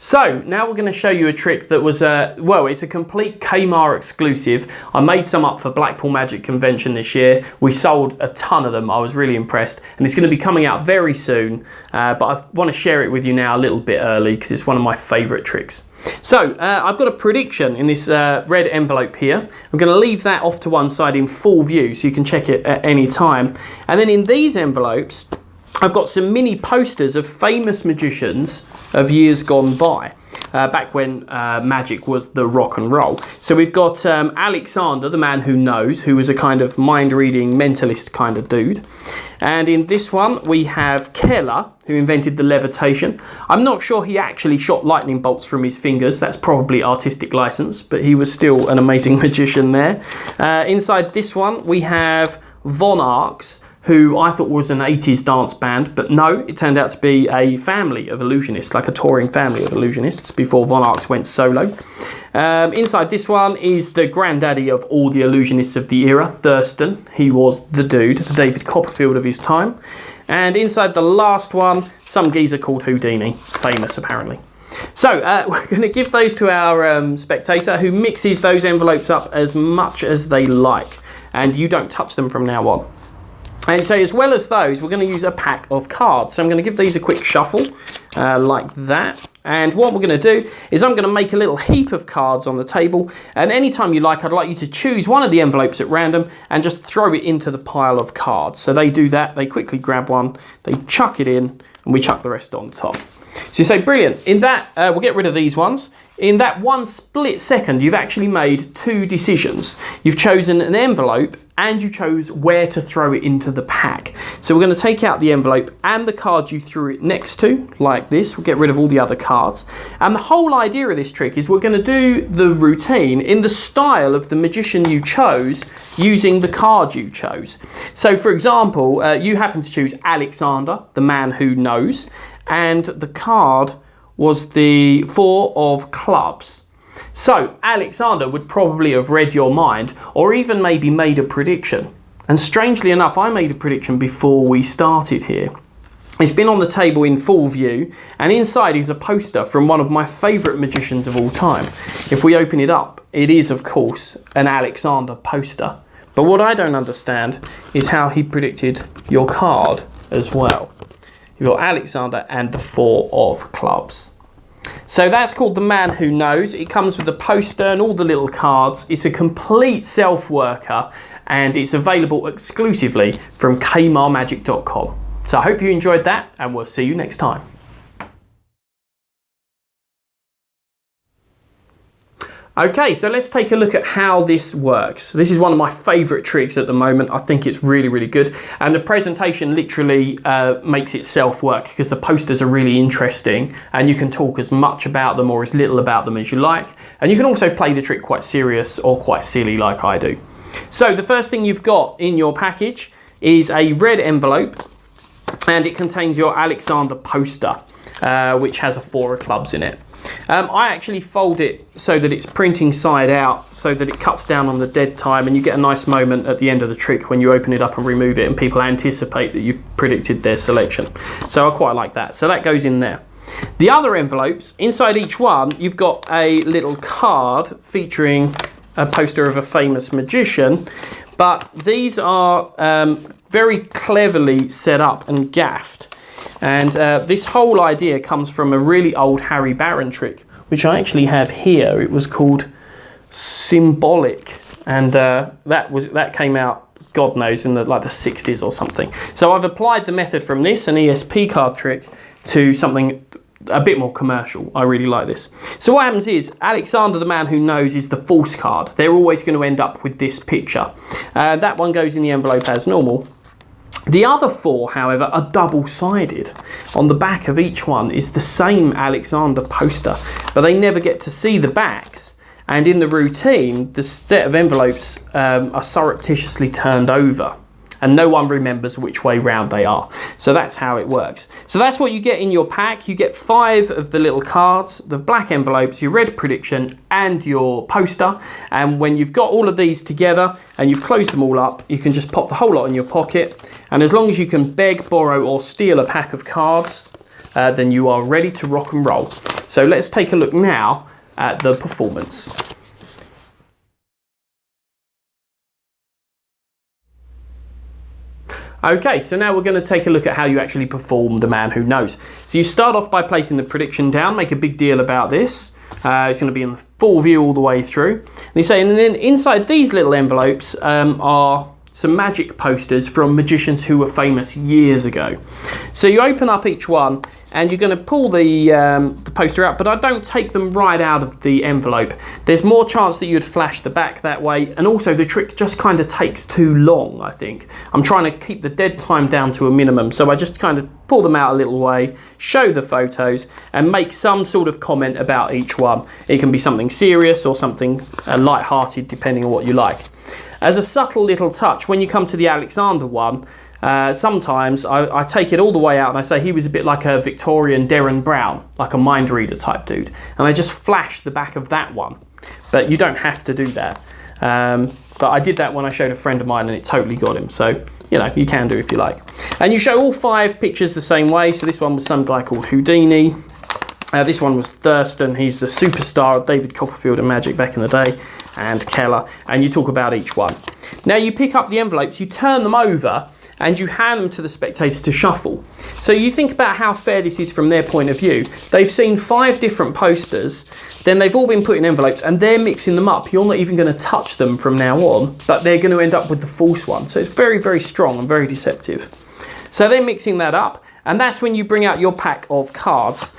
So now we're going to show you a trick that was, well, it's a complete Kaymar exclusive. I made some up for Blackpool Magic Convention this year. We sold a ton of them. I was really impressed. And it's going to be coming out very soon. But I want to share it with you now a little bit early because it's one of my favourite tricks. So I've got a prediction in this red envelope here. I'm going to leave that off to one side in full view so you can check it at any time. And then in these envelopes, I've got some mini posters of famous magicians of years gone by, back when magic was the rock and roll. So we've got Alexander, the man who knows, who was a kind of mind-reading mentalist kind of dude. And in this one, we have Keller, who invented the levitation. I'm not sure he actually shot lightning bolts from his fingers. That's probably artistic license, but he was still an amazing magician there. Inside this one, we have Von Arx, who I thought was an 80s dance band, but no, it turned out to be a family of illusionists, like a touring family of illusionists before Von Arx went solo. Inside this one is the granddaddy of all the illusionists of the era, Thurston. He was the dude, the David Copperfield of his time. And inside the last one, some geezer called Houdini, famous apparently. So we're going to give those to our spectator, who mixes those envelopes up as much as they like, and you don't touch them from now on. And so as well as those, we're going to use a pack of cards. So I'm going to give these a quick shuffle like that. And what we're going to do is I'm going to make a little heap of cards on the table. And anytime you like, I'd like you to choose one of the envelopes at random and just throw it into the pile of cards. So they do that. They quickly grab one, they chuck it in, and we chuck the rest on top. So you say, brilliant. In that, we'll get rid of these ones. In that one split second, you've actually made two decisions. You've chosen an envelope and you chose where to throw it into the pack. So we're going to take out the envelope and the card you threw it next to, like this. We'll get rid of all the other cards. And the whole idea of this trick is we're going to do the routine in the style of the magician you chose, using the card you chose. So for example, you happen to choose Alexander, the man who knows, and the card was the 4 of clubs. So Alexander would probably have read your mind, or even maybe made a prediction. And strangely enough, I made a prediction before we started here. It's been on the table in full view, and inside is a poster from one of my favourite magicians of all time. If we open it up, it is of course an Alexander poster. But what I don't understand is how he predicted your card as well. You've got Alexander and the 4 of clubs. So that's called The Man Who Knows. It comes with the poster and all the little cards. It's a complete self-worker and it's available exclusively from kaymarmagic.com. So I hope you enjoyed that and we'll see you next time. Okay, so let's take a look at how this works. This is one of my favourite tricks at the moment. I think it's really, really good. And the presentation literally makes itself work because the posters are really interesting and you can talk as much about them or as little about them as you like. And you can also play the trick quite serious or quite silly like I do. So the first thing you've got in your package is a red envelope and it contains your Alexander poster, which has a 4 of clubs in it. I actually fold it so that it's printing side out so that it cuts down on the dead time and you get a nice moment at the end of the trick when you open it up and remove it and people anticipate that you've predicted their selection. So I quite like that. So that goes in there. The other envelopes, inside each one, you've got a little card featuring a poster of a famous magician, but these are very cleverly set up and gaffed. And this whole idea comes from a really old Harry Barron trick, which I actually have here. It was called Symbolic, and that came out, God knows, in the 60s or something. So I've applied the method from this, an ESP card trick, to something a bit more commercial. I really like this. So what happens is, Alexander the Man Who Knows is the false card. They're always going to end up with this picture. That one goes in the envelope as normal. The other 4, however, are double-sided. On the back of each one is the same Alexander poster, but they never get to see the backs. And in the routine, the set of envelopes are surreptitiously turned over, and no one remembers which way round they are. So that's how it works. So that's what you get in your pack. You get 5 of the little cards, the black envelopes, your red prediction, and your poster. And when you've got all of these together and you've closed them all up, you can just pop the whole lot in your pocket. And as long as you can beg, borrow, or steal a pack of cards, then you are ready to rock and roll. So let's take a look now at the performance. Okay, so now we're going to take a look at how you actually perform the Man Who Knows. So you start off by placing the prediction down, make a big deal about this. It's going to be in full view all the way through. And you say, and then inside these little envelopes are some magic posters from magicians who were famous years ago. So you open up each one and you're going to pull the poster out, but I don't take them right out of the envelope. There's more chance that you'd flash the back that way, and also the trick just kind of takes too long, I think. I'm trying to keep the dead time down to a minimum, so I just kind of pull them out a little way, show the photos, and make some sort of comment about each one. It can be something serious or something light-hearted, depending on what you like. As a subtle little touch, when you come to the Alexander one, sometimes I take it all the way out and I say he was a bit like a Victorian Derren Brown, like a mind reader type dude. And I just flash the back of that one. But you don't have to do that. But I did that when I showed a friend of mine and it totally got him. So, you know, you can do if you like. And you show all 5 pictures the same way. So this one was some guy called Houdini. This one was Thurston. He's the superstar of David Copperfield and Magic back in the day. And Keller, and you talk about each one. Now you pick up the envelopes, you turn them over, and you hand them to the spectators to shuffle. So you think about how fair this is from their point of view. They've seen 5 different posters, then they've all been put in envelopes, and they're mixing them up. You're not even going to touch them from now on, but they're going to end up with the false one. So it's very, very strong and very deceptive. So they're mixing that up, and that's when you bring out your pack of cards.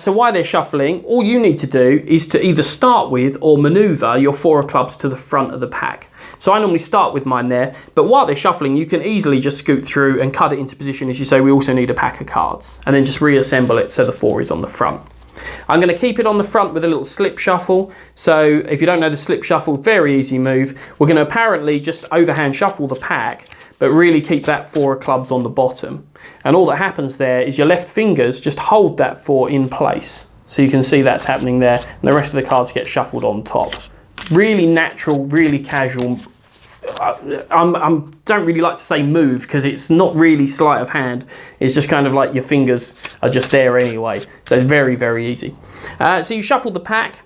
So while they're shuffling, all you need to do is to either start with or maneuver your 4 of clubs to the front of the pack. So I normally start with mine there, but while they're shuffling, you can easily just scoot through and cut it into position as you say, we also need a pack of cards, and then just reassemble it so the 4 is on the front. I'm going to keep it on the front with a little slip shuffle. So if you don't know the slip shuffle, very easy move. We're going to apparently just overhand shuffle the pack, but really keep that 4 of clubs on the bottom. And all that happens there is your left fingers just hold that 4 in place. So you can see that's happening there, and the rest of the cards get shuffled on top. Really natural, really casual. I don't really like to say move because it's not really sleight of hand. It's just kind of like your fingers are just there anyway. So it's very, very easy. So you shuffle the pack.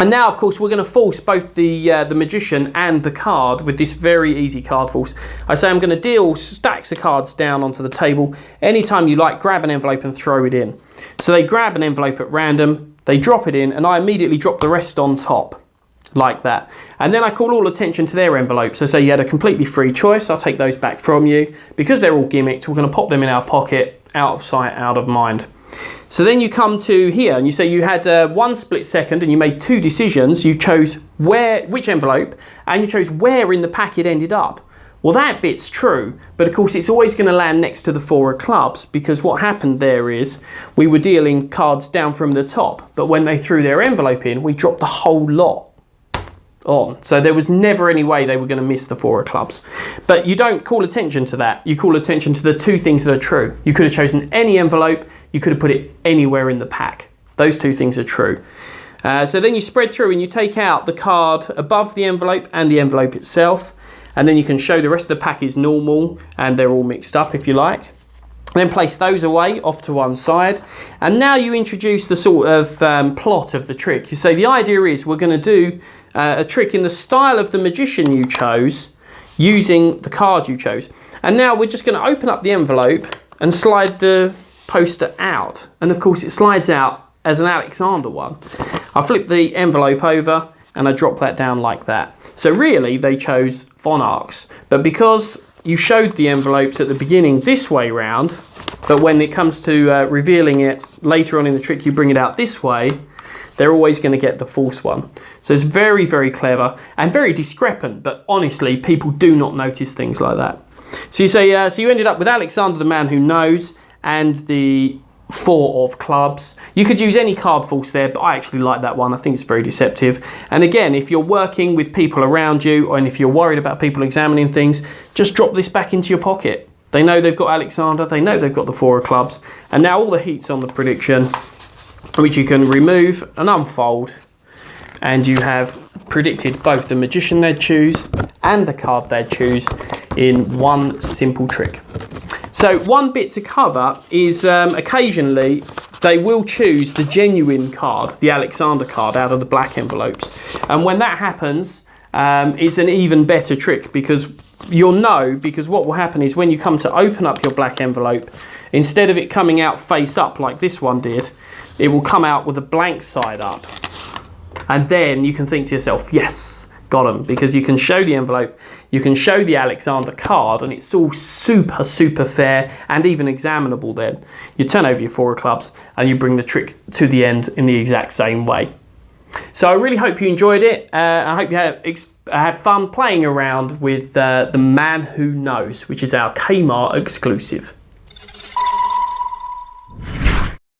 And now, of course, we're going to force both the magician and the card with this very easy card force. I say I'm going to deal stacks of cards down onto the table. Anytime you like, grab an envelope and throw it in. So they grab an envelope at random, they drop it in, and I immediately drop the rest on top, like that. And then I call all attention to their envelope. So say you had a completely free choice, I'll take those back from you. Because they're all gimmicked, we're going to pop them in our pocket, out of sight, out of mind. So then you come to here and you say you had 1 split second and you made 2 decisions. You chose which envelope, and you chose where in the pack it ended up. Well, that bit's true, but of course it's always going to land next to the 4 of clubs, because what happened there is we were dealing cards down from the top, but when they threw their envelope in, we dropped the whole lot on. So there was never any way they were going to miss the 4 of clubs. But you don't call attention to that. You call attention to the 2 things that are true. You could have chosen any envelope. You could have put it anywhere in the pack. Those 2 things are true. So then you spread through and you take out the card above the envelope and the envelope itself. And then you can show the rest of the pack is normal and they're all mixed up if you like. Then place those away off to one side. And now you introduce the sort of plot of the trick. You say the idea is we're going to do a trick in the style of the magician you chose, using the card you chose. And now we're just going to open up the envelope and slide the poster out. And of course it slides out as an Alexander one. I flip the envelope over and I drop that down like that. So really they chose Von Arx, but because you showed the envelopes at the beginning this way round, but when it comes to revealing it later on in the trick you bring it out this way, they're always going to get the false one. So it's very, very clever and very discrepant, but honestly, people do not notice things like that. So you say, so you ended up with Alexander the Man Who Knows and the 4 of clubs. You could use any card false there, but I actually like that one. I think it's very deceptive. And again, if you're working with people around you, and if you're worried about people examining things, just drop this back into your pocket. They know they've got Alexander, they know they've got the 4 of clubs, and now all the heat's on the prediction, which you can remove and unfold, and you have predicted both the magician they'd choose and the card they'd choose in one simple trick. So one bit to cover is occasionally they will choose the genuine card, the Alexander card, out of the black envelopes. And when that happens, it's an even better trick, because you'll know, because what will happen is when you come to open up your black envelope, instead of it coming out face up like this one did, it will come out with a blank side up. And then you can think to yourself, yes, got them, because you can show the envelope, you can show the Alexander card, and it's all super, super fair and even examinable then. You turn over your 4 of clubs and you bring the trick to the end in the exact same way. So I really hope you enjoyed it. I hope you have fun playing around with the Man Who Knows, which is our Kaymar exclusive.